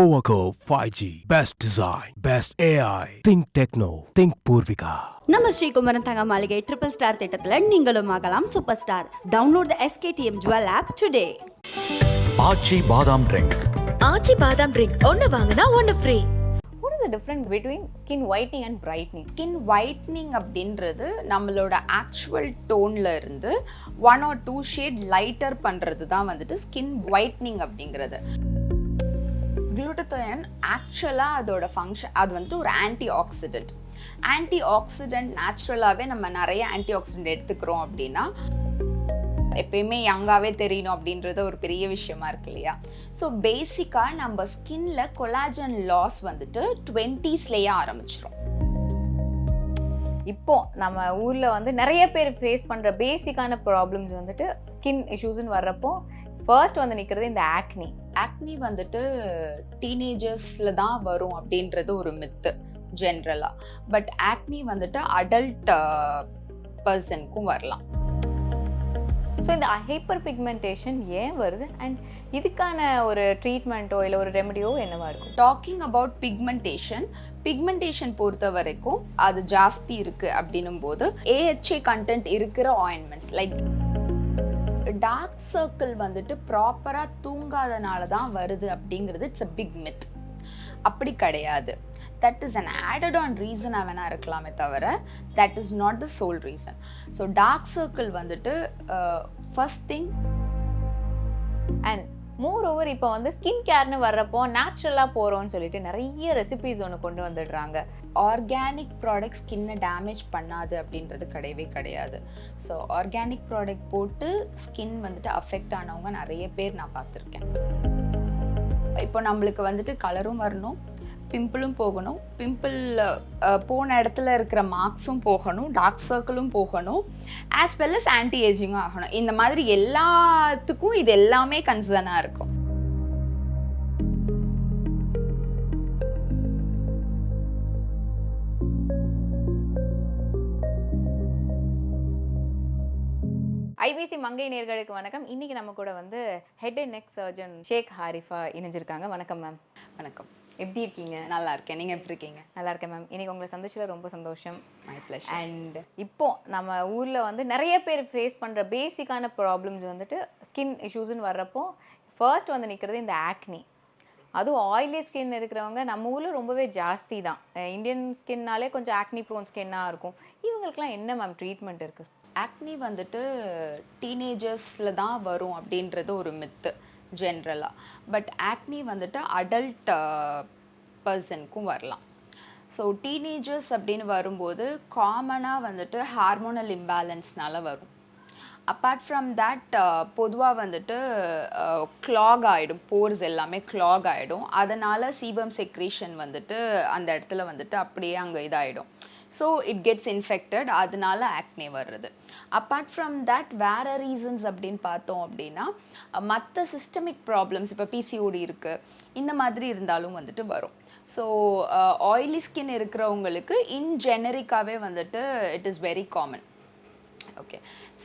Poorvika 5G. Best design, best AI. Think techno, think Poorvika. நம்ம ஸ்ரீ குமரன் தங்க மாளிகை triple star திட்டத்துல நீங்களும் ஆகலாம் super star. Download the SKTM Jewel app today. ஆச்சி பாதாம் ட்ரிங்க். ஆச்சி பாதாம் ட்ரிங்க் ஒன்னு வாங்குனா ஒன்னு free. What is the difference between skin whitening and brightening? Skin whitening அப்படின்றது நம்மளோட ஆக்சுவல் டோன்ல இருந்து 1 or 2 ஷேட் லைட்டர் பண்றது தான் வந்துட்டு ஸ்கின் whitening அப்படிங்கிறது. குளுட்டத்தோன் ஆக்சுவலாக அதோட ஃபங்க்ஷன் அது வந்துட்டு ஒரு ஆன்டி ஆக்சிடென்ட் நேச்சுரலாகவே நம்ம நிறைய ஆன்டி ஆக்சிடென்ட் எடுத்துக்கிறோம் அப்படின்னா எப்பயுமே யங்காகவே தெரியணும் அப்படின்றது ஒரு பெரிய விஷயமா இருக்கு இல்லையா. ஸோ பேசிக்காக நம்ம ஸ்கின்ல கொலாஜன் லாஸ் வந்துட்டு 20ஸ்லேயே ஆரம்பிச்சிடும். இப்போ நம்ம ஊரில் வந்து நிறைய பேர் ஃபேஸ் பண்ணுற பேசிக்கான ப்ராப்ளம்ஸ் வந்துட்டு ஸ்கின் இஷ்யூஸ்ன்னு வர்றப்போ ஃபர்ஸ்ட் வந்து நிற்கிறது இந்த ஆக்னி வந்துட்டு டீனேஜர்ஸில் தான் வரும் அப்படின்றது ஒரு மித்து ஜென்ரலாக. பட் ஆக்னி வந்துட்டு அடல்ட் பர்சனுக்கும் வரலாம். ஸோ இந்த ஹைப்பர் பிக்மெண்டேஷன் ஏன் வருது அண்ட் இதுக்கான ஒரு ட்ரீட்மெண்ட்டோ இல்லை ஒரு ரெமடியோ என்னவா இருக்கும்? டாக்கிங் அபவுட் பிக்மெண்டேஷன் பொறுத்த வரைக்கும் அது ஜாஸ்தி இருக்குது அப்படின்னும் போது AHA கண்டென்ட் இருக்கிற ஆயின்மெண்ட்ஸ் லைக் டார்க் சர்க்கிள் வந்துட்டு ப்ராப்பராக தூங்காதனால தான் வருது அப்படிங்கிறது இட்ஸ் அ பிக் மித். அப்படி கிடையாது. That is an added on ரீசனாக வேணா இருக்கலாமே தவிர that is not the sole reason. So dark circle வந்துட்டு first thing. And moreover இப்போ வந்து ஸ்கின் கேர்னு வர்றப்போ நேச்சுரலாக போகிறோம்னு சொல்லிட்டு நிறைய ரெசிபிஸ் ஒன்று கொண்டு வந்துடுறாங்க. ஆர்கானிக் ப்ராடக்ட் ஸ்கின்னை டேமேஜ் பண்ணாது அப்படின்றது கிடையவே கிடையாது. ஸோ ஆர்கானிக் ப்ராடக்ட் போட்டு ஸ்கின் வந்துட்டு அஃபெக்ட் ஆனவங்க நிறைய பேர் நான் பார்த்துருக்கேன். இப்போ நம்மளுக்கு வந்துட்டு கலரும் வரணும், பிம்பிளும் போகணும், பிம்பிள் போன இடத்துல இருக்கிற மார்க்ஸும் போகணும், டார்க் சர்க்கிளும் போகணும், ஆஸ் வெல் அஸ் ஆன்டி ஏஜிங்கும் ஆகணும். இந்த மாதிரி எல்லாத்துக்கும் இது எல்லாமே கன்சர்னாக இருக்கும். ஐபிசி மங்கை நேர்களுக்கு வணக்கம். இன்னைக்கு நம்ம கூட வந்து ஹெட் அண்ட் நெக் சர்ஜன் ஷேக் ஆரிஃபா இணைஞ்சிருக்காங்க. வணக்கம் மேம். வணக்கம். எப்படி இருக்கீங்க? நல்லா இருக்கேன். நீங்கள் எப்படி இருக்கீங்க? நல்லா இருக்கேன் மேம். இன்னைக்கு உங்களை சந்திச்சதில் ரொம்ப சந்தோஷம். My pleasure. அண்ட் இப்போ நம்ம ஊரில் வந்து நிறைய பேர் ஃபேஸ் பண்ணுற பேசிக்கான ப்ராப்ளம்ஸ் வந்துட்டு ஸ்கின் இஷ்யூஸ்ன்னு வர்றப்போ ஃபர்ஸ்ட் வந்து நிற்கிறது இந்த ஆக்னி. அதுவும் ஆயிலி ஸ்கின் இருக்கிறவங்க நம்ம ஊரில் ரொம்பவே ஜாஸ்தி தான். இந்தியன் ஸ்கின்னாலே கொஞ்சம் ஆக்னி ப்ரோன் ஸ்கின்னாக இருக்கும். இவங்களுக்குலாம் என்ன மேம் ட்ரீட்மெண்ட் இருக்குது? ஆக்னி வந்துட்டு டீனேஜர்ஸில் தான் வரும் அப்படின்றது ஒரு மித்து ஜென்ரலாக. பட் ஆக்னி வந்துட்டு அடல்ட் பர்சனுக்கும் வரலாம். ஸோ டீனேஜர்ஸ் அப்படின்னு வரும்போது காமனாக வந்துட்டு ஹார்மோனல் இம்பேலன்ஸ்னால வரும். அப்பார்ட் ஃப்ரம் தட் பொதுவாக வந்துட்டு க்ளாக் ஆகிடும், போர்ஸ் எல்லாமே க்ளாக் ஆகிடும். அதனால் சீபம் செக்ரீஷன் வந்துட்டு அந்த இடத்துல வந்துட்டு அப்படியே அங்கே இதாகிடும். ஸோ இட் கெட்ஸ் இன்ஃபெக்டட், அதனால ஆக்னே வர்றது. அப்பார்ட் ஃப்ரம் தட் வேறு ரீசன்ஸ் அப்படின்னு பார்த்தோம் அப்படின்னா மற்ற சிஸ்டமிக் ப்ராப்ளம்ஸ், இப்போ PCOD இருக்குது, இந்த மாதிரி இருந்தாலும் வந்துட்டு வரும். ஸோ ஆயிலி ஸ்கின் இருக்கிறவங்களுக்கு இன் ஜெனரிக்காகவே வந்துட்டு it is very common. Okay.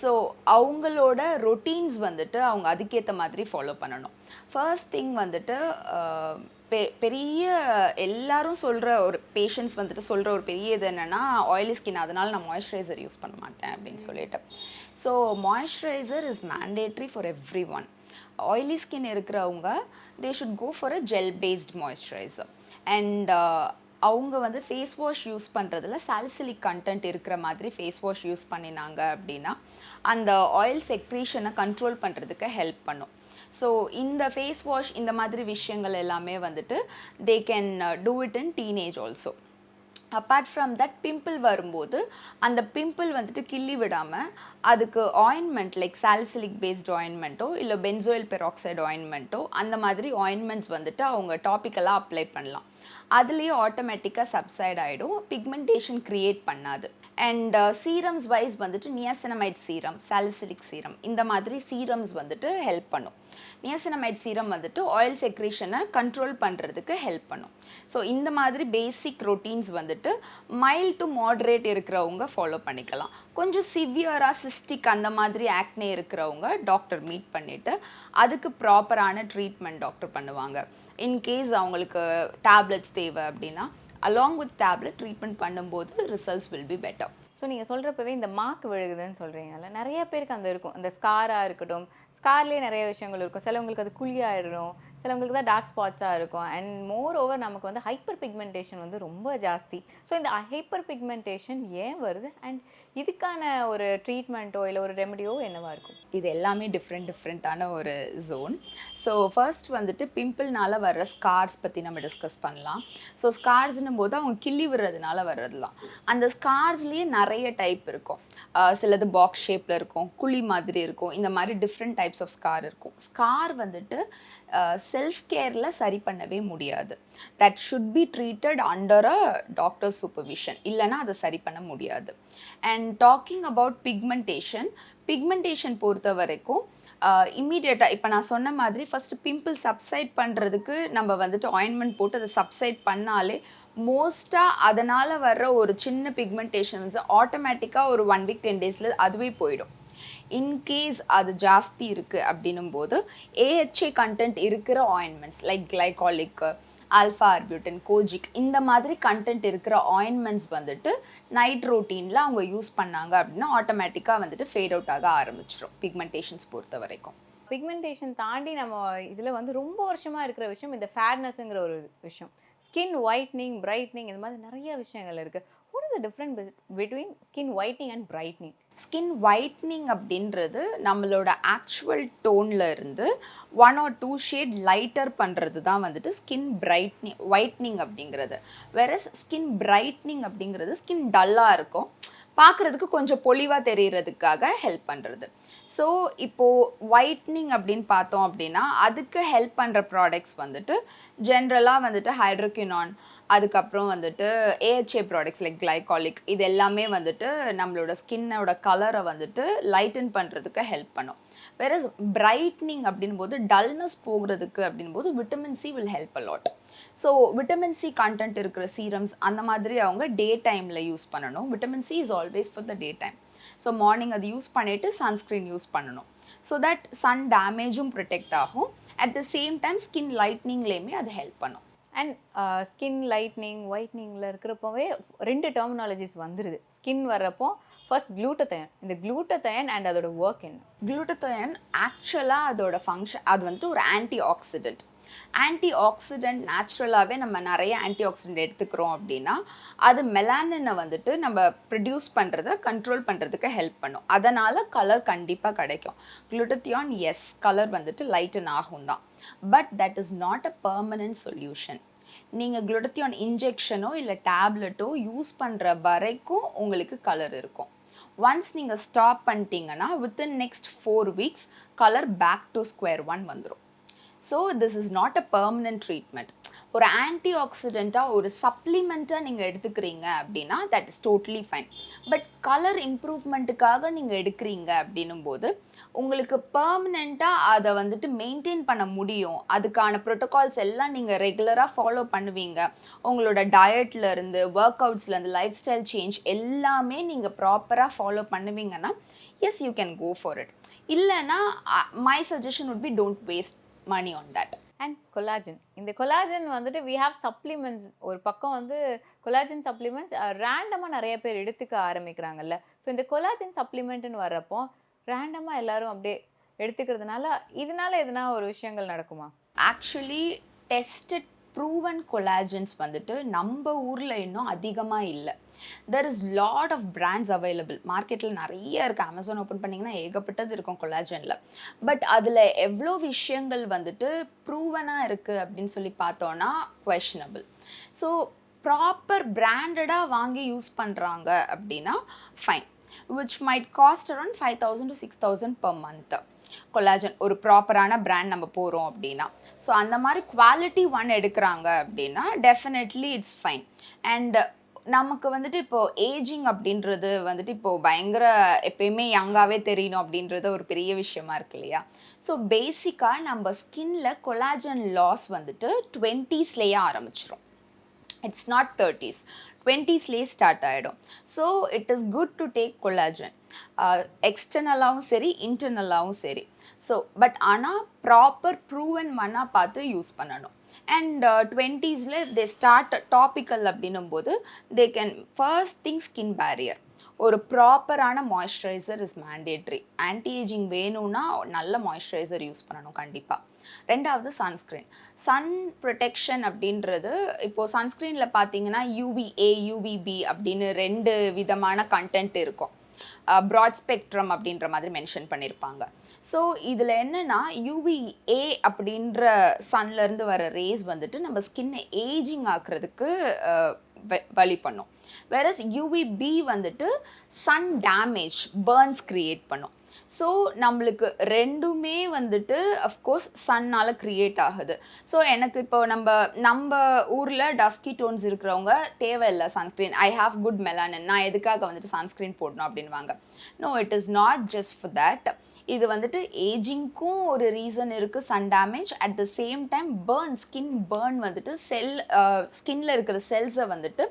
So அவங்களோட ரொட்டீன்ஸ் வந்துட்டு அவங்க அதுக்கேற்ற மாதிரி ஃபாலோ பண்ணணும். ஃபர்ஸ்ட் திங் வந்துட்டு பெரிய எல்லாரும் சொல்கிற ஒரு பேஷண்ட்ஸ் வந்துட்டு சொல்கிற ஒரு பெரிய இது என்னென்னா ஆயிலி ஸ்கின், அதனால் நான் மாய்ஸ்சரைசர் யூஸ் பண்ண மாட்டேன் அப்படின்னு சொல்லிட்டு. So moisturiser is mandatory for everyone. Oily skin இருக்கிறவங்க they should go for a gel based moisturiser. And அவங்க வந்து ஃபேஸ் வாஷ் யூஸ் பண்ணுறதுல சாலிசிலிக் கண்டென்ட் இருக்கிற மாதிரி ஃபேஸ் வாஷ் யூஸ் பண்ணினாங்க அப்படின்னா அந்த ஆயில் செக்ரீஷனை கண்ட்ரோல் பண்ணுறதுக்கு ஹெல்ப் பண்ணும். ஸோ இந்த ஃபேஸ் வாஷ் இந்த மாதிரி விஷயங்கள் எல்லாமே வந்துட்டு they can do it in teenage also. Apart from that pimple வரும்போது அந்த பிம்பிள் வந்துட்டு கிள்ளி விடாமல் அதுக்கு ஆயின்மெண்ட் லைக் சாலிசிலிக் பேஸ்ட் ஆயின்மெண்ட்டோ இல்லை பென்சோயில் பெராக்சைடு ஆயின்மெண்ட்டோ அந்த மாதிரி ஆயின்மெண்ட்ஸ் வந்துட்டு அவங்க டாப்பிக்கலாக அப்ளை பண்ணலாம். அதுலேயே ஆட்டோமேட்டிக்காக சப்சைட் ஆகிடும், பிக்மெண்டேஷன் க்ரியேட் பண்ணாது. அண்ட் சீரம்ஸ் வைஸ் வந்துட்டு நியாசினமைட் சீரம், சாலிசிலிக் சீரம், இந்த மாதிரி சீரம்ஸ் வந்துட்டு ஹெல்ப் பண்ணும். நியாசினமைட் சீரம் வந்துட்டு ஆயில் செக்ரேஷனை கண்ட்ரோல் பண்ணுறதுக்கு ஹெல்ப் பண்ணும். ஸோ இந்த மாதிரி பேசிக் ரொட்டீன்ஸ் வந்துட்டு மைல்ட் டு மாட்ரேட் இருக்கிறவங்க ஃபாலோ பண்ணிக்கலாம். கொஞ்சம் சிவியராக சிஸ்டிக் அந்த மாதிரி ஆக்னே இருக்கிறவங்க டாக்டர் மீட் பண்ணிவிட்டு அதுக்கு ப்ராப்பரான ட்ரீட்மெண்ட் டாக்டர் பண்ணுவாங்க. இன்கேஸ் அவங்களுக்கு டேப்லெட்ஸ் தேவை அப்படின்னா அலாங் வித் டேப்லெட் ட்ரீட்மெண்ட் பண்ணும்போது results will be better. So நீங்கள் சொல்கிறப்பவே இந்த மார்க் விழுகுதுன்னு சொல்கிறீங்கல்ல, நிறைய பேருக்கு அந்த இருக்கும். அந்த ஸ்காராக இருக்கட்டும், ஸ்கார்லேயே நிறைய விஷயங்கள் இருக்கும். சிலவங்களுக்கு அது குழியாயிடும், சிலவங்களுக்கு தான் டார்க் ஸ்பாட்ஸாக இருக்கும். அண்ட் மோர் ஓவர் நமக்கு வந்து ஹைப்பர் பிக்மெண்டேஷன் வந்து ரொம்ப ஜாஸ்தி. ஸோ இந்த ஹைப்பர் பிக்மெண்டேஷன் ஏன் வருது அண்ட் இதுக்கான ஒரு ட்ரீட்மெண்ட்டோ இல்லை ஒரு ரெமடியோ என்னவாக இருக்கும்? இது எல்லாமே டிஃப்ரெண்ட்டான ஒரு ஜோன். ஸோ ஃபர்ஸ்ட் வந்துட்டு பிம்பிள்னால வர்ற ஸ்கார்ஸ் பற்றி நம்ம டிஸ்கஸ் பண்ணலாம். ஸோ ஸ்கார்ஸ்னும் போது அவங்க கிள்ளி விடுறதுனால வர்றதுலாம். அந்த ஸ்கார்ஸ்லேயே நிறைய டைப் இருக்கும். சிலது பாக்ஸ் ஷேப்பில் இருக்கும், குழி மாதிரி இருக்கும், இந்த மாதிரி டிஃப்ரெண்ட் டைப்ஸ் ஆஃப் ஸ்கார் இருக்கும். ஸ்கார் வந்துட்டு செல்ஃப் கேரில் சரி பண்ணவே முடியாது. That should be treated under a doctor supervision, இல்லைனா அதை சரி பண்ண முடியாது. அண்ட் டாக்கிங் அபவுட் பிக்மெண்டேஷன் பொறுத்த வரைக்கும் இம்மீடியட்டாக இப்போ நான் சொன்ன மாதிரி ஃபஸ்ட்டு பிம்பிள் சப்சைட் பண்ணுறதுக்கு நம்ம வந்துட்டு ஆயின்மெண்ட் போட்டு அதை சப்சைட் பண்ணாலே மோஸ்ட்டாக அதனால் வர்ற ஒரு சின்ன பிக்மெண்டேஷன் வந்து ஆட்டோமேட்டிக்காக ஒரு 1 week 10 days அதுவே போயிடும். இன்கேஸ் அது ஜாஸ்தி இருக்குது அப்படின்னும் போது ஏஹெச்ஏ கண்டென்ட் இருக்கிற ointments like glycolic, alpha arbutin, kojic இந்த மாதிரி கண்டென்ட் இருக்கிற ஆயின்மெண்ட்ஸ் வந்துட்டு நைட் ரொட்டீனில் அவங்க யூஸ் பண்ணாங்க அப்படின்னா ஆட்டோமேட்டிக்காக வந்துட்டு ஃபேட் அவுட் ஆக ஆரம்பிச்சிடும் பிக்மெண்டேஷன்ஸ் பொறுத்த வரைக்கும். பிக்மெண்டேஷன் தாண்டி நம்ம இதில் வந்து ரொம்ப வருஷமாக இருக்கிற விஷயம் இந்த ஃபேர்னஸ்ங்கிற ஒரு விஷயம். ஸ்கின் ஒயிட்னிங், பிரைட்னிங் இந்த மாதிரி நிறைய விஷயங்கள் இருக்குது. What is the different between skin whitening and brightening? Skin whitening அப்படின்றது நம்மளோட ஆக்சுவல் டோனில் இருந்து 1 or 2 ஷேட் லைட்டர் பண்ணுறது தான் வந்துட்டு ஸ்கின் ஒயிட்னிங் அப்படிங்கிறது. வேறஸ் ஸ்கின் பிரைட்னிங் அப்படிங்கிறது ஸ்கின் டல்லாக இருக்கும், பார்க்குறதுக்கு கொஞ்சம் பொலிவாக தெரிகிறதுக்காக ஹெல்ப் பண்ணுறது. ஸோ இப்போது ஒயிட்னிங் அப்படின்னு பார்த்தோம் அப்படின்னா அதுக்கு ஹெல்ப் பண்ணுற ப்ராடக்ட்ஸ் வந்துட்டு ஜென்ரலாக வந்துட்டு ஹைட்ரோக்வினான், அதுக்கப்புறம் வந்துட்டு ஏஹெச்ஏ ப்ராடக்ட்ஸ் லைக் கிளைகாலிக், இது எல்லாமே வந்துட்டு நம்மளோட ஸ்கின்னோட கலரை வந்துட்டு லைட்டன் பண்ணுறதுக்கு ஹெல்ப் பண்ணும். வேறஸ் பிரைட்னிங் அப்படின்போது டல்னஸ் போகிறதுக்கு அப்படின்போது vitamin C will help a lot. So vitamin C content இருக்கிற சீரம்ஸ் அந்த மாதிரி அவங்க டே டைமில் யூஸ் பண்ணணும். Vitamin C is always for the day time. So morning அது யூஸ் பண்ணிவிட்டு சன்ஸ்க்ரீன் யூஸ் பண்ணணும். ஸோ தட் சன் டேமேஜும் ப்ரொடெக்ட் ஆகும். At the same time skin லைட்னிங்லேயுமே அது ஹெல்ப் பண்ணும். அண்ட் ஸ்கின் லைட்னிங், ஒயிட்னிங்கில் இருக்கிறப்பவே 2 டெர்மினாலஜிஸ் வந்துடுது. ஸ்கின் வர்றப்போ ஃபர்ஸ்ட் க்ளூட்டத்தயன். இந்த க்ளூட்டத்தயன் அண்ட் அதோட ஒர்க் என்ன? க்ளூட்டத்தயன் ஆக்சுவலாக அதோட ஃபங்க்ஷன் அது வந்துட்டு ஒரு ஆன்டி ஆக்சிடென்ட் நேச்சுரலாகவே நம்ம நிறைய ஆன்டி ஆக்சிடென்ட் எடுத்துக்கிறோம் அப்படின்னா அது மெலானினை வந்துட்டு நம்ம ப்ரொடியூஸ் பண்ணுறதை கண்ட்ரோல் பண்ணுறதுக்கு ஹெல்ப் பண்ணும். அதனால் கலர் கண்டிப்பாக கிடைக்கும். க்ளூட்டத்தியான் எஸ் கலர் வந்துட்டு லைட்டன் ஆகும் தான், but that is not a permanent solution. நீங்கள் க்ளூட்டத்தியான் இன்ஜெக்ஷனோ இல்லை டேப்லெட்டோ யூஸ் பண்ணுற வரைக்கும் உங்களுக்கு கலர் இருக்கும். ஒன்ஸ் நீங்கள் ஸ்டாப் பண்ணிட்டீங்கன்னா within next 4 weeks colour back to square 1 வந்துடும். So this is not a permanent treatment. ஒரு ஆன்டி ஆக்சிடெண்ட்டாக ஒரு சப்ளிமெண்ட்டாக நீங்கள் எடுத்துக்கிறீங்க அப்படின்னா that is totally fine. But colour இம்ப்ரூவ்மெண்ட்டுக்காக நீங்கள் எடுக்கிறீங்க அப்படின்னும் போது உங்களுக்கு பெர்மனெண்ட்டாக அதை வந்துட்டு மெயின்டைன் பண்ண முடியும். அதுக்கான ப்ரோட்டோகால்ஸ் எல்லாம் நீங்கள் ரெகுலராக ஃபாலோ பண்ணுவீங்க. உங்களோட டயட்லேருந்து, ஒர்க் அவுட்ஸ்லேருந்து, லைஃப் ஸ்டைல் சேஞ்ச் எல்லாமே நீங்கள் ப்ராப்பராக ஃபாலோ பண்ணுவீங்கன்னா yes you can go for it. இல்லைன்னா my suggestion would be don't waste money on that. And collagen. இந்த கொலாஜன் வந்துட்டு we have supplements. ஒரு பக்கம் வந்து கொலாஜன் சப்ளிமெண்ட்ஸ் ரேண்டமாக நிறைய பேர் எடுத்துக்க ஆரம்பிக்கிறாங்கல்ல. ஸோ இந்த கொலாஜன் சப்ளிமெண்ட்டுன்னு வர்றப்போ ரேண்டமாக எல்லாரும் அப்படியே எடுத்துக்கிறதுனால இதனால எதுனா ஒரு விஷயங்கள் நடக்குமா? ஆக்சுவலி டெஸ்டட் ப்ரூவன் கொலாஜன்ஸ் வந்துட்டு நம்ம ஊரில் இன்னும் அதிகமாக இல்லை. There is lot of brands available. மார்க்கெட்டில் நிறைய இருக்குது. அமேசான் ஓப்பன் பண்ணிங்கன்னா ஏகப்பட்டது இருக்கும் கொலாஜனில். பட் அதில் எவ்வளோ விஷயங்கள் வந்துட்டு ப்ரூவனாக இருக்குது அப்படின்னு சொல்லி பார்த்தோன்னா குவெஷனபிள். ஸோ ப்ராப்பர் பிராண்டடாக வாங்கி யூஸ் பண்ணுறாங்க அப்படின்னா fine, which might cost around 5,000 to 6,000 per month. Collagen ஒரு ப்ராப்பரான பிராண்ட் நம்ம போகிறோம் அப்படின்னா, ஸோ அந்த மாதிரி குவாலிட்டி ஒன் எடுக்கிறாங்க அப்படின்னா டெஃபினெட்லி இட்ஸ் ஃபைன். அண்ட் நமக்கு வந்துட்டு இப்போ ஏஜிங் அப்படின்றது வந்துட்டு இப்போ பயங்கர எப்பயுமே யங்காகவே தெரியணும் அப்படின்றது ஒரு பெரிய விஷயமா இருக்கு இல்லையா? ஸோ பேசிக்காக நம்ம ஸ்கின்ல கொலாஜன் லாஸ் வந்துட்டு 20ஸ்லேயே ஆரம்பிச்சிரும். இட்ஸ் நாட் 30s, 20ஸ்லேயே ஸ்டார்ட் ஆகிடும். So it is good to take collagen, எக்ஸ்டர்னலாகவும் சரி இன்டர்னலாகவும் சரி. ஸோ பட் ஆனால் ப்ராப்பர் ப்ரூவன் மண்ணாக பார்த்து யூஸ் பண்ணணும். அண்ட் 20ஸ்ல தே ஸ்டார்ட் டாபிக்கல் அப்படின்னும் போது they can first thing skin barrier. ஒரு ப்ராப்பரான moisturiser is mandatory. Anti ageing வேணும்னா நல்ல மாய்ஸ்சரைசர் யூஸ் பண்ணணும் கண்டிப்பாக. ரெண்டாவது சன்ஸ்க்ரீன். சன் ப்ரொடெக்ஷன் அப்படின்றது இப்போது சன்ஸ்க்ரீனில் பார்த்தீங்கன்னா UVA UVB அப்படின்னு 2 விதமான கண்டென்ட் இருக்கும். ப்ராட் ஸ்பெக்ட்ரம் அப்படின்ற மாதிரி மென்ஷன் பண்ணியிருப்பாங்க. ஸோ இதில் என்னென்னா UVA அப்படின்ற சன்லேருந்து வர ரேஸ் வந்துட்டு நம்ம ஸ்கின்னை ஏஜிங் ஆக்குறதுக்கு வழி பண்ணும். வேறஸ் UVB வந்துட்டு சன் டேமேஜ் பர்ன்ஸ் க்ரியேட் பண்ணும். ஸோ நம்மளுக்கு ரெண்டுமே வந்துட்டு அஃப்கோர்ஸ் சன்னால் க்ரியேட் ஆகுது. ஸோ எனக்கு இப்போ நம்ம ஊரில் டஸ்கி டோன்ஸ் இருக்கிறவங்க தேவையில்லை sunscreen, I have good melanin, நான் எதுக்காக வந்துட்டு சன்ஸ்க்ரீன் போடணும் அப்படின்வாங்க. No, it is not just for that. இது வந்துட்டு ஏஜிங்க்கும் ஒரு ரீசன் இருக்குது, sun damage. At the same time skin burn வந்துட்டு ஸ்கின்ல இருக்கிற செல்ஸை வந்துட்டு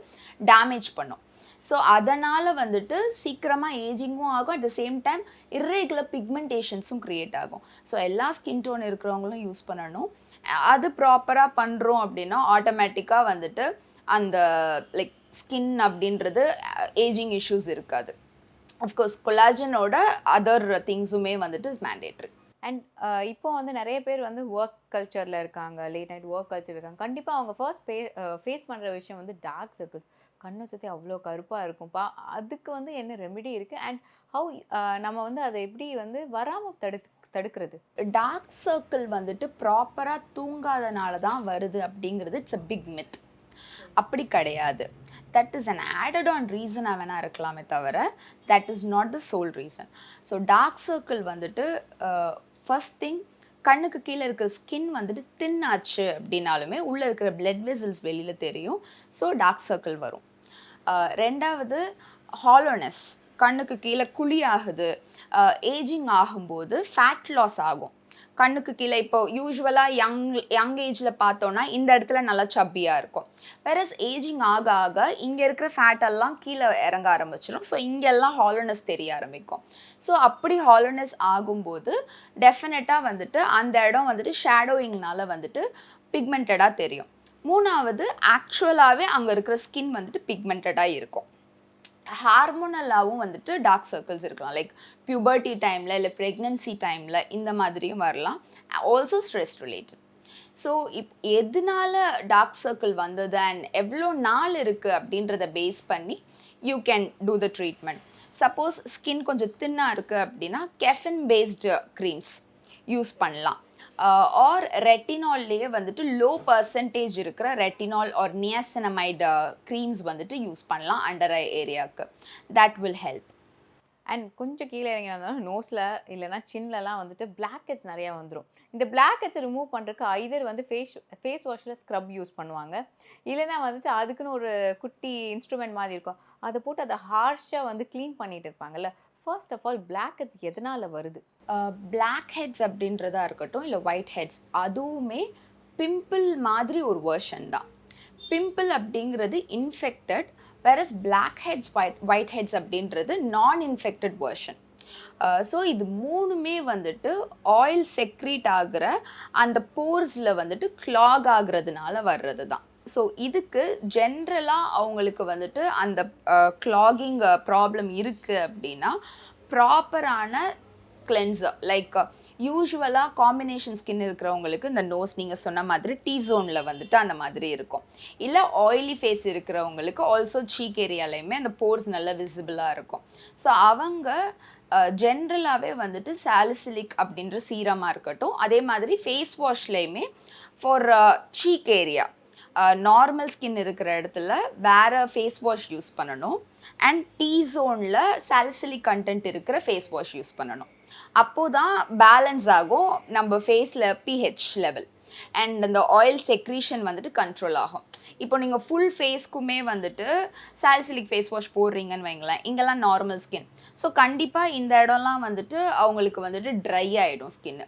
டேமேஜ் பண்ணும். ஸோ அதனால் வந்துட்டு சீக்கிரமாக ஏஜிங்கும் ஆகும், at the same time irregular பிக்மெண்டேஷன்ஸும் க்ரியேட் ஆகும். ஸோ எல்லா ஸ்கின் டோன் இருக்கிறவங்களும் யூஸ் பண்ணணும். அது ப்ராப்பராக பண்ணுறோம் அப்படின்னா ஆட்டோமேட்டிக்காக வந்துட்டு அந்த லைக் ஸ்கின் அப்படின்றது ஏஜிங் இஷ்யூஸ் இருக்காது. அஃப்கோர்ஸ் கொலாஜனோட அதர் திங்ஸுமே வந்துட்டு இஸ் மேண்டேட்ரி. அண்ட் இப்போ வந்து நிறைய பேர் வந்து ஒர்க் கல்ச்சரில் இருக்காங்க, லேட் நைட் ஒர்க் கல்ச்சர் இருக்காங்க. கண்டிப்பாக அவங்க ஃபர்ஸ்ட் ஃபேஸ் பண்ணுற விஷயம் வந்து டார்க் சர்க்கிள்ஸ். கண்ணை சுற்றி அவ்வளோ கருப்பாக இருக்கும்ப்பா. அதுக்கு வந்து என்ன ரெமெடி இருக்குது அண்ட் ஹவு நம்ம வந்து அதை எப்படி வந்து வராமல் தடுக்கிறது? டார்க் சர்க்கிள் வந்துட்டு ப்ராப்பராக தூங்காதனால தான் வருது அப்படிங்கிறது இட்ஸ் அ பிக் மித். அப்படி கிடையாது. That is an added on ரீசனாக வேணால் இருக்கலாமே தவிர that is not the sole reason. So dark circle வந்துட்டு ஃபர்ஸ்ட் திங் கண்ணுக்கு கீழே இருக்கிற ஸ்கின் வந்துட்டு தின் ஆச்சு அப்படின்னாலுமே உள்ளே இருக்கிற பிளட் வெசல்ஸ் வெளியில் தெரியும். ஸோ டார்க் சர்க்கிள் வரும். ரெண்டாவது ஹாலோனஸ், கண்ணுக்கு கீழே குழி ஆகுது. ஏஜிங் ஆகும்போது ஃபேட் லாஸ் ஆகும் கண்ணுக்கு கீழே. இப்போ யூஸ்வலாக யங் ஏஜில் பார்த்தோன்னா இந்த இடத்துல நல்லா சப்பியாக இருக்கும். வேறஸ் ஏஜிங் ஆக ஆக இங்கே இருக்கிற ஃபேட்டெல்லாம் கீழே இறங்க ஆரம்பிச்சிடும். ஸோ இங்கெல்லாம் ஹாலோனஸ் தெரிய ஆரம்பிக்கும். ஸோ அப்படி ஹாலோனஸ் ஆகும்போது டெஃபினட்டாக வந்துட்டு அந்த இடம் வந்துட்டு ஷேடோயிங்னால வந்துட்டு பிக்மெண்டடாக தெரியும். மூணாவது ஆக்சுவலாகவே அங்கே இருக்கிற ஸ்கின் வந்துட்டு பிக்மெண்டடாக இருக்கும். ஹார்மோனலாகவும் வந்துட்டு டார்க் சர்க்கிள்ஸ் இருக்கலாம், லைக் பியூபர்ட்டி டைமில் இல்லை ப்ரெக்னன்சி டைமில் இந்த மாதிரியும் வரலாம். Also stress related. ஸோ எதனால டார்க் சர்க்கிள் வந்தது அண்ட் எவ்வளோ நாள் இருக்குது அப்படின்றத பேஸ் பண்ணி you can do the treatment. Suppose skin கொஞ்சம் தின்னாக இருக்குது அப்படின்னா கெஃபின் பேஸ்டு க்ரீம்ஸ் யூஸ் பண்ணலாம். ஆர் ரெட்டினால்லையே வந்துட்டு லோ பர்சன்டேஜ் இருக்கிற ரெட்டினால் ஆர் நியாசினமைட் க்ரீம்ஸ் வந்துட்டு யூஸ் பண்ணலாம் அண்டர் ஐ ஏரியாவுக்கு. That will help. அண்ட் கொஞ்சம் கீழே இறங்கி வந்தாலும் நோஸில் இல்லைனா சின்லலாம் வந்துட்டு பிளாக் ஹெட்ஸ் நிறையா வந்துடும். இந்த பிளாக் ஹெட்ஸை ரிமூவ் பண்ணுறதுக்கு ஐதர் வந்து ஃபேஸ் வாஷில் ஸ்க்ரப் யூஸ் பண்ணுவாங்க, இல்லைனா வந்துட்டு அதுக்குன்னு ஒரு குட்டி இன்ஸ்ட்ருமெண்ட் மாதிரி இருக்கும், அதை போட்டு அதை ஹார்ஷாக வந்து க்ளீன் பண்ணிட்டு இருப்பாங்கல்ல. First of all black heads எதனால் வருது? பிளாக் ஹெட்ஸ் அப்படின்றதா இருக்கட்டும் இல்லை ஒயிட் ஹெட்ஸ், அதுவுமே பிம்பிள் மாதிரி ஒரு வேர்ஷன் தான். பிம்பிள் அப்படிங்கிறது infected, whereas black heads white heads அப்படின்றது நான் இன்ஃபெக்டட் வேர்ஷன். ஸோ இது மூணுமே வந்துட்டு ஆயில் செக்ரீட் ஆகிற அந்த போர்ஸில் வந்துட்டு கிளாக் ஆகுறதுனால வர்றது தான். ஸோ இதுக்கு ஜென்ரலாக அவங்களுக்கு வந்துட்டு அந்த கிளாகிங் ப்ராப்ளம் இருக்குது அப்படின்னா ப்ராப்பரான கிளென்சர், லைக் யூஸ்வலாக காம்பினேஷன் ஸ்கின் இருக்கிறவங்களுக்கு இந்த நோஸ் நீங்கள் சொன்ன மாதிரி டீ ஜோனில் வந்துட்டு அந்த மாதிரி இருக்கும். இல்லை ஆயிலி ஃபேஸ் இருக்கிறவங்களுக்கு ஆல்சோ சீக் ஏரியாலையுமே அந்த போர்ஸ் நல்லா விசிபிளாக இருக்கும். ஸோ அவங்க ஜென்ரலாகவே வந்துட்டு சாலிசிலிக் அப்படின்ற சீரமாக இருக்கட்டும், அதே மாதிரி ஃபேஸ் வாஷ்லேயுமே for cheek area normal skin இருக்கிற இடத்துல வேறு ஃபேஸ் வாஷ் யூஸ் பண்ணணும். அண்ட் டீ ஜோனில் சாலிசிலிக் கண்டென்ட் இருக்கிற ஃபேஸ் வாஷ் யூஸ் பண்ணணும். அப்போது தான் பேலன்ஸ் ஆகும் நம்ம ஃபேஸில் pH லெவல் அண்ட் அந்த ஆயில் செக்ரீஷன் வந்துட்டு கண்ட்ரோல் ஆகும். இப்போ நீங்கள் ஃபுல் ஃபேஸ்க்குமே வந்துட்டு சாலிசிலிக் ஃபேஸ் வாஷ் போடுறீங்கன்னு வைங்களேன், இங்கெல்லாம் நார்மல் ஸ்கின். ஸோ கண்டிப்பாக இந்த இடம்லாம் வந்துட்டு அவங்களுக்கு வந்துட்டு ட்ரை ஆகிடும் ஸ்கின்னு.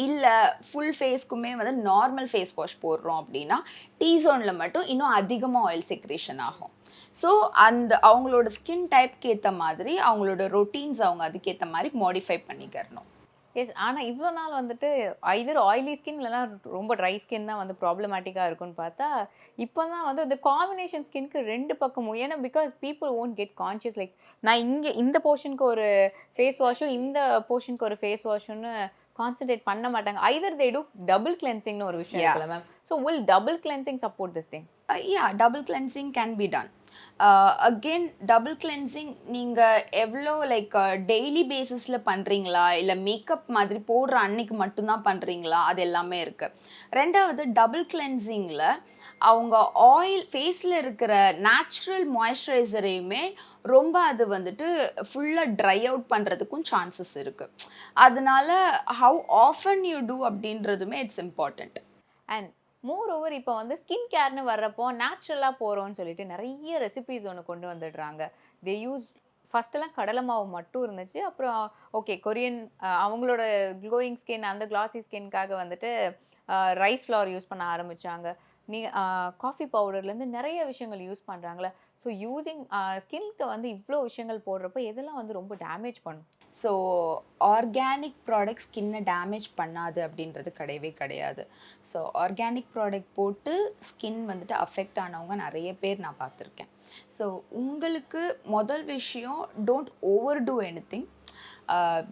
இல்லை ஃபுல் ஃபேஸ்க்குமே வந்து நார்மல் ஃபேஸ் வாஷ் போடுறோம் அப்படின்னா டீ ஜோனில் மட்டும் இன்னும் அதிகமாக ஆயில் செக்ரேஷன் ஆகும். ஸோ அந்த அவங்களோட ஸ்கின் டைப்க்கு ஏற்ற மாதிரி அவங்களோட ரொட்டீன்ஸ் அவங்க அதுக்கேற்ற மாதிரி மாடிஃபை பண்ணிக்கிறணும். எஸ். ஆனால் இவ்வளோ நாள் வந்துட்டு ஐதர் ஆயிலி ஸ்கின் இல்லைனா ரொம்ப ட்ரை ஸ்கின் தான் வந்து ப்ராப்ளமேட்டிக்காக இருக்குன்னு பார்த்தா இப்போ தான் வந்து இந்த காம்பினேஷன் ஸ்கின்க்கு 2 பக்கமும். ஏன்னா because people won't get conscious like நான் இங்கே இந்த போர்ஷனுக்கு ஒரு ஃபேஸ் வாஷும் இந்த போர்ஷனுக்கு ஒரு ஃபேஸ் வாஷுன்னு கான்சென்ட்ரேட் பண்ண மாட்டாங்க. ஐதர் தே டூ டபுள் கிளென்சிங்னு ஒரு விஷயம் இருக்குல்ல ma'am. So will double cleansing support this thing? Double cleansing can be done. Again double cleansing நீங்கள் எவ்வளோ லைக் டெய்லி பேசிஸில் பண்ணுறீங்களா இல்லை மேக்கப் மாதிரி போடுற அன்னைக்கு மட்டும்தான் பண்ணுறீங்களா, அது எல்லாமே இருக்குது. ரெண்டாவது டபுள் கிளென்சிங்கில் அவங்க ஆயில் ஃபேஸில் இருக்கிற நேச்சுரல் மாய்ஸ்சரைசரையுமே ரொம்ப அது வந்துட்டு ஃபுல்லாக ட்ரை அவுட் பண்ணுறதுக்கும் சான்சஸ் இருக்குது. அதனால ஹவு ஆஃபன் யூ டூ அப்படின்றதுமே it's important. And moreover இப்போ வந்து ஸ்கின் கேர்னு வர்றப்போ நேச்சுரலாக போகிறோன்னு சொல்லிட்டு நிறைய ரெசிபீஸ் ஒன்று கொண்டு வந்துடுறாங்க. தே யூஸ் ஃபஸ்ட்டெல்லாம் கடலை மாவு மட்டும் இருந்துச்சு. அப்புறம் ஓகே கொரியன் அவங்களோட க்ளோயிங் ஸ்கின் அந்த கிளாசி ஸ்கின்காக வந்துட்டு ரைஸ் ஃப்ளவர் யூஸ் பண்ண ஆரம்பித்தாங்க. காஃபி பவுடர்லேருந்து நிறைய விஷயங்கள் யூஸ் பண்ணுறாங்களே. ஸோ யூஸிங் ஸ்கின்க்கு வந்து இவ்வளோ விஷயங்கள் போடுறப்போ எதெல்லாம் வந்து ரொம்ப டேமேஜ் பண்ணும்? ஸோ ஆர்கானிக் ப்ராடக்ட் ஸ்கின்னை டேமேஜ் பண்ணாது அப்படின்றது கிடையவே கிடையாது. ஸோ ஆர்கானிக் ப்ராடக்ட் போட்டு ஸ்கின் வந்துட்டு அஃபெக்ட் ஆனவங்க நிறைய பேர் நான் பார்த்துருக்கேன். ஸோ உங்களுக்கு முதல் விஷயம் டோன்ட் ஓவர் டூ எனிதிங்.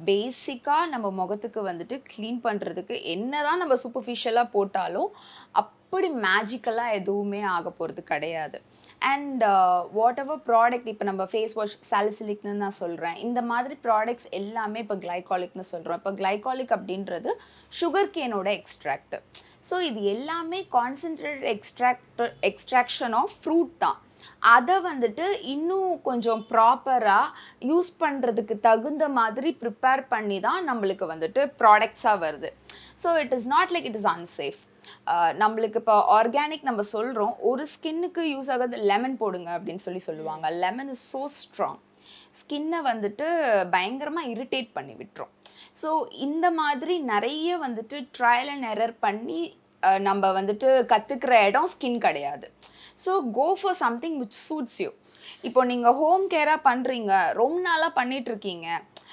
பேசிக்காக நம்ம முகத்துக்கு வந்துட்டு க்ளீன் பண்ணுறதுக்கு என்ன தான் நம்ம சூப்பர்ஃபிஷியலாக போட்டாலும் அப்படி மேஜிக்கலாக எதுவுமே ஆக போகிறது கிடையாது. அண்ட் வாட் எவர் ப்ராடக்ட் இப்போ நம்ம ஃபேஸ் வாஷ் சாலிசிலிக்னு நான் சொல்கிறேன், இந்த மாதிரி ப்ராடக்ட்ஸ் எல்லாமே இப்போ கிளைகாலிக்னு சொல்கிறோம். இப்போ கிளைகாலிக் அப்படின்றது சுகர் கேனோட எக்ஸ்ட்ராக்ட். ஸோ இது எல்லாமே கான்சன்ட்ரேட்டட் எக்ஸ்ட்ராக்ஷன் ஆஃப் ஃப்ரூட் தான். அதை வந்துட்டு இன்னும் கொஞ்சம் ப்ராப்பராக யூஸ் பண்ணுறதுக்கு தகுந்த மாதிரி ப்ரிப்பேர் பண்ணி தான் நம்மளுக்கு வந்துட்டு ப்ராடக்ட்ஸாக வருது. So it is not like it is unsafe. நம்மளுக்கு இப்போ ஆர்கானிக் நம்ம சொல்கிறோம், ஒரு ஸ்கின்னுக்கு யூஸ் ஆகாது லெமன் போடுங்க அப்படின்னு சொல்லுவாங்க. லெமன் இஸ் ஸோ ஸ்ட்ராங், ஸ்கின்னை வந்துட்டு பயங்கரமாக இரிட்டேட் பண்ணி விட்டுரும். ஸோ இந்த மாதிரி நிறைய வந்துட்டு ட்ரையல் அண்ட் எரர் பண்ணி நம்ம வந்துட்டு கற்றுக்கிற இடம் ஸ்கின் கிடையாது. So go for something which suits you. இப்போ நீங்கள் ஹோம் கேராக பண்ணுறீங்க, ரொம்ப நாளாக பண்ணிகிட்ருக்கீங்க,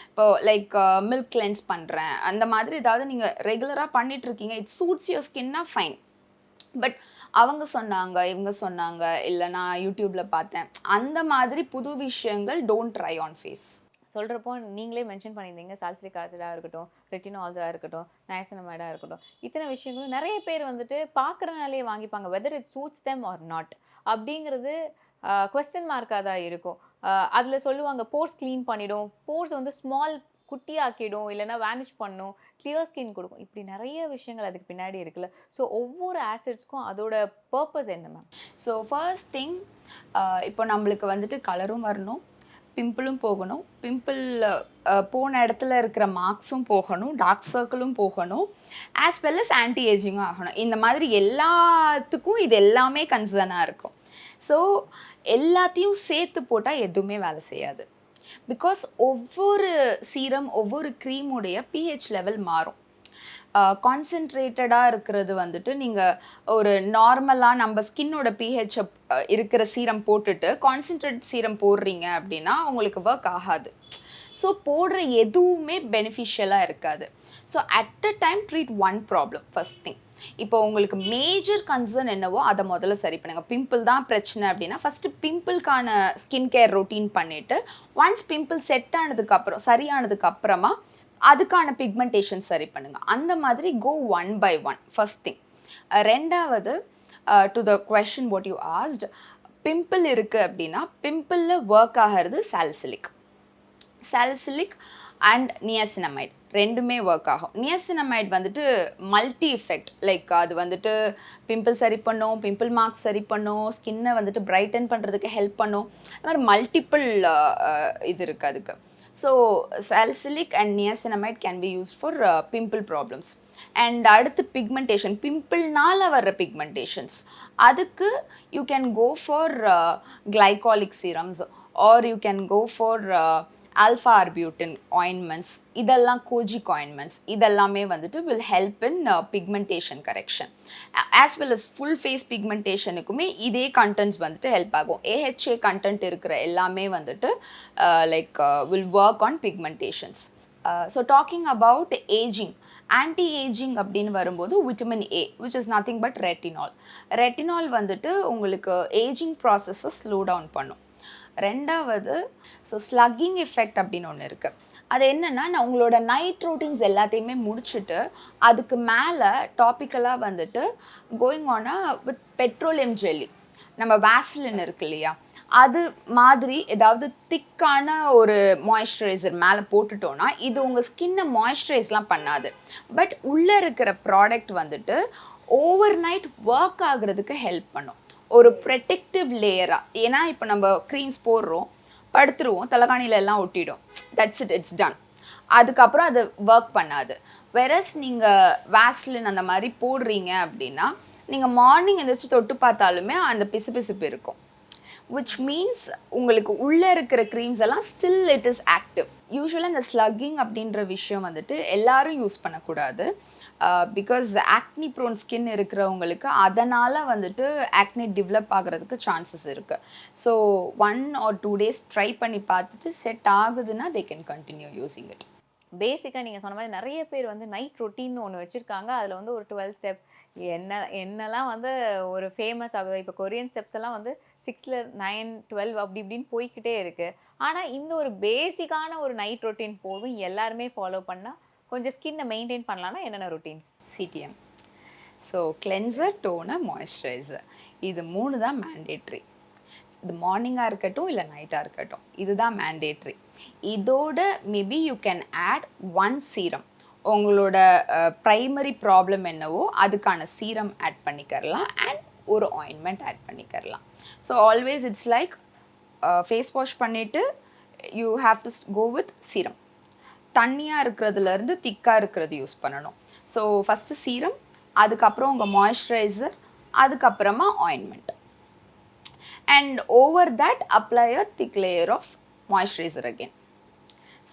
இப்போ லைக் மில்க் கிளென்ஸ் பண்ணுறேன் அந்த மாதிரி ஏதாவது நீங்கள் ரெகுலராக பண்ணிகிட்ருக்கீங்க, இட் சூட்ஸ் யுவர் ஸ்கின்னா ஃபைன். பட் அவங்க சொன்னாங்க இவங்க சொன்னாங்க இல்லை நான் யூடியூப்பில் பார்த்தேன் அந்த மாதிரி புது விஷயங்கள் டோன்ட் ட்ரை ஆன் ஃபேஸ். சொல்கிறப்போ நீங்களே மென்ஷன் பண்ணியிருந்தீங்க சாலிசிலிக் ஆசிடாக இருக்கட்டும், ரெட்டினால்ஸாக இருக்கட்டும், நயசினமைடாக இருக்கட்டும், இத்தனை விஷயங்களும் நிறைய பேர் வந்துட்டு பார்க்குறனாலே வாங்கிப்பாங்க. Whether it suits them or not அப்படிங்கிறது கொஸ்டின் மார்க்காக தான் இருக்கும். அதில் சொல்லுவாங்க போர்ஸ் க்ளீன் பண்ணிடும், போர்ஸ் வந்து ஸ்மால் குட்டியாக்கிடும், இல்லைனா வேனிஷ் பண்ணும், கிளியர் ஸ்கின் கொடுக்கும், இப்படி நிறைய விஷயங்கள் அதுக்கு பின்னாடி இருக்குல்ல. ஸோ ஒவ்வொரு ஆசிட்ஸ்க்கும் அதோட பர்பஸ் என்ன மேம்? ஸோ ஃபர்ஸ்ட் திங், இப்போ நம்மளுக்கு வந்துட்டு கலரும் வரணும், பிம்பிளும் போகணும், பிம்பிள் போன இடத்துல இருக்கிற மார்க்ஸும் போகணும், டார்க் சர்க்கிளும் போகணும், ஆஸ் வெல் அஸ் ஆன்டி ஏஜிங்கும் ஆகணும். இந்த மாதிரி எல்லாத்துக்கும் இது எல்லாமே கன்சர்னாக இருக்கும். ஸோ எல்லாத்தையும் சேர்த்து போட்டால் எதுவுமே வேலை செய்யாது. பிகாஸ் ஒவ்வொரு சீரம் ஒவ்வொரு க்ரீமுடைய pH லெவல் மாறும். கான்சென்ட்ரேட்டடாக இருக்கிறது வந்துட்டு நீங்கள் ஒரு நார்மலாக நம்ம ஸ்கின்னோட pH இருக்கிற சீரம் போட்டுட்டு கான்சென்ட்ரேட் சீரம் போடுறீங்க அப்படின்னா உங்களுக்கு ஒர்க் ஆகாது. ஸோ போடுற எதுவுமே பெனிஃபிஷியலாக இருக்காது. So at a time treat one problem. First thing, இப்போ உங்களுக்கு மேஜர் கன்சர்ன் என்னவோ அதை முதல்ல சரி பண்ணுங்கள். பிம்பிள் தான் பிரச்சனை அப்படின்னா ஃபஸ்ட்டு பிம்பிள்கான ஸ்கின் கேர் ரொட்டீன் பண்ணிவிட்டு ஒன்ஸ் பிம்பிள் செட் ஆனதுக்கப்புறம் சரியானதுக்கப்புறமா அதுக்கான பிக்மெண்டேஷன் சரி பண்ணுங்கள். அந்த மாதிரி go one by one. First thing. ரெண்டாவது, to the question what you asked, pimple இருக்குது அப்படின்னா பிம்பிளில் ஒர்க் ஆகிறது சாலிசிலிக் அண்ட் நியாசினமைட் ரெண்டுமே ஒர்க் ஆகும். நியாசினமைட் வந்துட்டு மல்டி எஃபெக்ட், லைக் அது வந்துட்டு பிம்பிள் சரி பண்ணும், பிம்பிள் மார்க்ஸ் சரி பண்ணும், ஸ்கின்னை வந்துட்டு பிரைட்டன் பண்ணுறதுக்கு ஹெல்ப் பண்ணும். அது மாதிரி மல்டிபிள் இது இருக்குது அதுக்கு. So salicylic and niacinamide can be used for pimple problems. And அடுத்து pigmentation, பிம்பிள்னால வர்ற pigmentations, அதுக்கு you can go for glycolic serums or you can go for alpha arbutin ointments, இதெல்லாம் kojic ointments, இதெல்லாமே வந்துட்டு will help in pigmentation correction. As well as full face pigmentationக்குமே இதே contents வந்துட்டு help ஆகும். AHA content இருக்கிற எல்லாமே வந்துட்டு will work on pigmentations. So talking about aging, anti-aging அப்படின்னு வரும்போது vitamin A, which is nothing but retinol. Retinol வந்துட்டு உங்களுக்கு aging process-ஐ slow down பண்ணும். ரெண்டாவது ஸ்லக்கிங் எஃபெக்ட் அப்படின்னு ஒன்று இருக்குது. அது என்னென்னா, நான் உங்களோட நைட் ரொட்டீன்ஸ் எல்லாத்தையுமே முடிச்சுட்டு அதுக்கு மேலே டாப்பிக்கலாக வந்துட்டு going on with petroleum jelly, நம்ம வேஸ்லின் இருக்கு இல்லையா, அது மாதிரி ஏதாவது திக்கான ஒரு மாய்ஸ்சரைசர் மேலே போட்டுட்டோன்னா இது உங்கள் ஸ்கின்னை மாய்ஸ்சரைஸ்லாம் பண்ணாது. பட் உள்ளே இருக்கிற ப்ராடக்ட் வந்துட்டு ஓவர் நைட் ஒர்க் ஆகுறதுக்கு ஹெல்ப் பண்ணும், ஒரு ப்ரொடெக்டிவ் லேயராக. ஏன்னா இப்போ நம்ம க்ரீம்ஸ் போடுறோம், படுத்துருவோம், தலைகாணியில் எல்லாம் ஒட்டிடும், தட்ஸ் இட், இட்ஸ் டன். அதுக்கப்புறம் அது ஒர்க் பண்ணாது. வெரஸ் நீங்கள் வேஸ்லின் அந்த மாதிரி போடுறீங்க அப்படின்னா நீங்கள் மார்னிங் எந்திரிச்சு தொட்டு பார்த்தாலுமே அந்த பிசுபிசுப்பு இருக்கும். which means உங்களுக்கு உள்ளே இருக்கிற க்ரீம்ஸ் எல்லாம் ஸ்டில் இட் இஸ் ஆக்டிவ். யூஸ்வலாக இந்த ஸ்லக்கிங் அப்படின்ற விஷயம் வந்துட்டு எல்லாரும் யூஸ் பண்ணக்கூடாது. பிகாஸ் ஆக்னி ப்ரோன் ஸ்கின் இருக்கிறவங்களுக்கு அதனால் வந்துட்டு ஆக்னி டெவலப் ஆகிறதுக்கு சான்சஸ் இருக்குது. ஸோ 1 or 2 days ட்ரை பண்ணி பார்த்துட்டு செட் ஆகுதுன்னா they can continue using it. பேசிக்காக நீங்கள் சொன்ன மாதிரி நிறைய பேர் வந்து நைட் ரொட்டீன்னு ஒன்று வச்சுருக்காங்க. அதில் வந்து ஒரு 12 ஸ்டெப் என்னெல்லாம் வந்து ஒரு ஃபேமஸ் ஆகுது. இப்போ கொரியன் ஸ்டெப்ஸ் எல்லாம் வந்து 6, 9, 12 அப்படி இப்படின்னு போய்கிட்டே இருக்குது. ஆனால் இந்த ஒரு பேசிக்கான ஒரு நைட் ரொட்டீன் போதும், எல்லாருமே ஃபாலோ பண்ணால் கொஞ்சம் ஸ்கின்னை மெயின்டைன் பண்ணலான்னா என்னென்ன routines? CTM. So cleanser, toner, moisturiser, இது 3 தான் மேண்டேட்ரி. இது மார்னிங்காக இருக்கட்டும் இல்லை நைட்டாக இருக்கட்டும், இதுதான் மேண்டேட்ரி. இதோட maybe you can add 1 serum. உங்களோட ப்ரைமரி ப்ராப்ளம் என்னவோ அதுக்கான சீரம் ஆட் பண்ணிக்கிறலாம் அண்ட் ஒரு ஆயின்மெண்ட் ஆட் பண்ணிக்கிறலாம். So always it's like face wash பண்ணிவிட்டு you have to go with serum. தண்ணியாக இருக்கிறதுலேருந்து திக்காக இருக்கிறது யூஸ் பண்ணணும். ஸோ ஃபஸ்ட்டு சீரம், அதுக்கப்புறம் உங்கள் மாய்ஸ்சரைசர், அதுக்கப்புறமா ointment. And over that apply a thick layer of moisturiser again.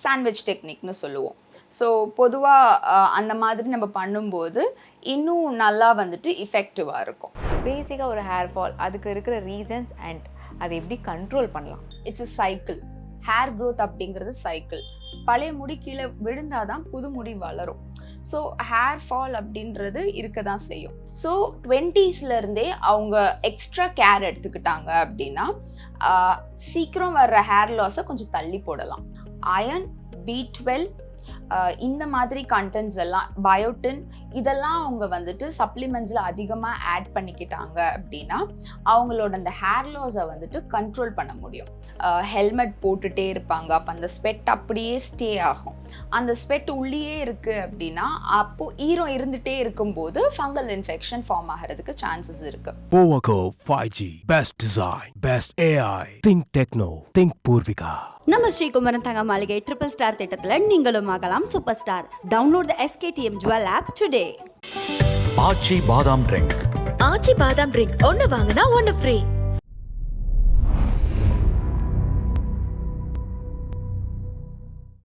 Sandwich டெக்னிக்னு சொல்லுவோம். ஸோ பொதுவாக அந்த மாதிரி நம்ம பண்ணும்போது இன்னும் நல்லா வந்துட்டு இஃபெக்டிவாக இருக்கும். பேசிக்காக ஒரு ஹேர் ஃபால், அதுக்கு இருக்கிற ரீசன்ஸ் அண்ட் அதை எப்படி கண்ட்ரோல் பண்ணலாம்? It's a cycle. Hair growth அப்படிங்கிறது சைக்கிள். பழைய முடி கீழே விழுந்தாதான் புது முடி வளரும். ஸோ ஹேர் ஃபால் அப்படின்றது இருக்க தான் செய்யும். ஸோ 20sலேருந்தே அவங்க எக்ஸ்ட்ரா கேர் எடுத்துக்கிட்டாங்க அப்படின்னா சீக்கிரம் வர்ற ஹேர் லாஸை கொஞ்சம் தள்ளி போடலாம். அயர்ன், B12, இந்த மாதிரி கண்டென்ட்ஸ் எல்லாம், பயோட்டின், இதெல்லாம் அவங்க வந்துட்டு சப்ளிமெண்ட்ஸில் அதிகமாக ஆட் பண்ணிக்கிட்டாங்க அப்படின்னா அவங்களோட அந்த ஹேர் லாஸை வந்துட்டு கண்ட்ரோல் பண்ண முடியும். ஹெல்மெட் போட்டுகிட்டே இருப்பாங்க, அப்போ அந்த ஸ்வெட் அப்படியே ஸ்டே ஆகும். அந்த ஸ்வெட் உள்ளே இருக்குது அப்படின்னா அப்போது ஈரம் இருந்துகிட்டே இருக்கும்போது ஃபங்கல் இன்ஃபெக்ஷன் ஃபார்ம் ஆகிறதுக்கு சான்சஸ் இருக்குது. Poorvika 5G, best design, best AI. Think techno, think Poorvika. நம்ம ஸ்ரீ குமரன் தங்க மாளிகை ட்ரிபிள் ஸ்டார் திட்டத்தில் நீங்களும் ஆகலாம் super star. Download the SKTM jewel app today. Aachi பாதாம் ட்ரிங்க். ஆச்சி பாதாம் ட்ரிங்க் ஒன்னு வாங்கினா ஒன்னு ஃப்ரீ.